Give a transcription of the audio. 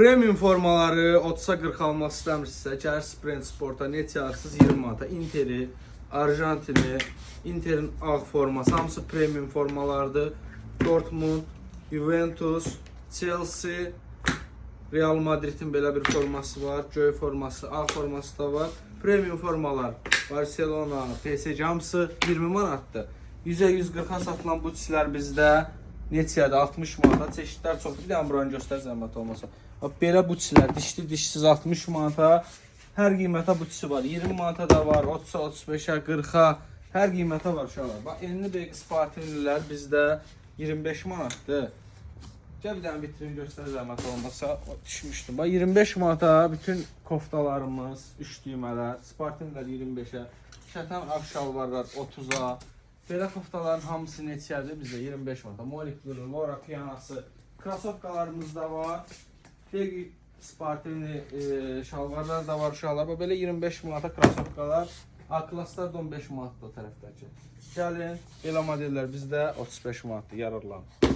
Premium formaları 30-a 40 almaq istəmirsinizsə, gəlir Sprint Sporta, net yazırsınız 20 manata. Interi, Arjantini, Interin ağ forması, hamısı premium formalardır. Dortmund, Juventus, Chelsea, Real Madridin belə bir forması var, göy forması, ağ forması da var. Premium formalar Barcelona, PSG hamısı 20 manatdır. 100-ə 140-a satılan butislər bizdə neçədir? 60 manata. Çeşidlər çoxdur. Bir dənə buranı göstər zəhmət olmasa. Belə butislər, dişli, dişsiz 60 manata. Hər qiymətə butisi var. 20 manata da var, 30-a, 35-ə, 40-a. Hər qiymətə var uşaqlar. Bax, enli beyq Spartanlilər bizdə 25 manatdır. Gəl bir dənə vitrini göstər zəhmət olmasa. Düşmüşdüm. Bax, 25 manata bütün koftalarımız, 3 düymələr. Spartanlilər 25-ə. Şətan ağ şalvarlar 30-a. Belə koftaların hamısı neçədir? Bizdə 25 manata. Molikleri, Lora piyanası, krasovkalarımız da var. Beyq Spartanli şalvarlar da var uşaqlar. Belə 25 manata krasovkalar. A-klaslar da 15 manatdır o tərəfdəki. Gəlin, belə modellər bizdə 35 manatdır. Yararlanın.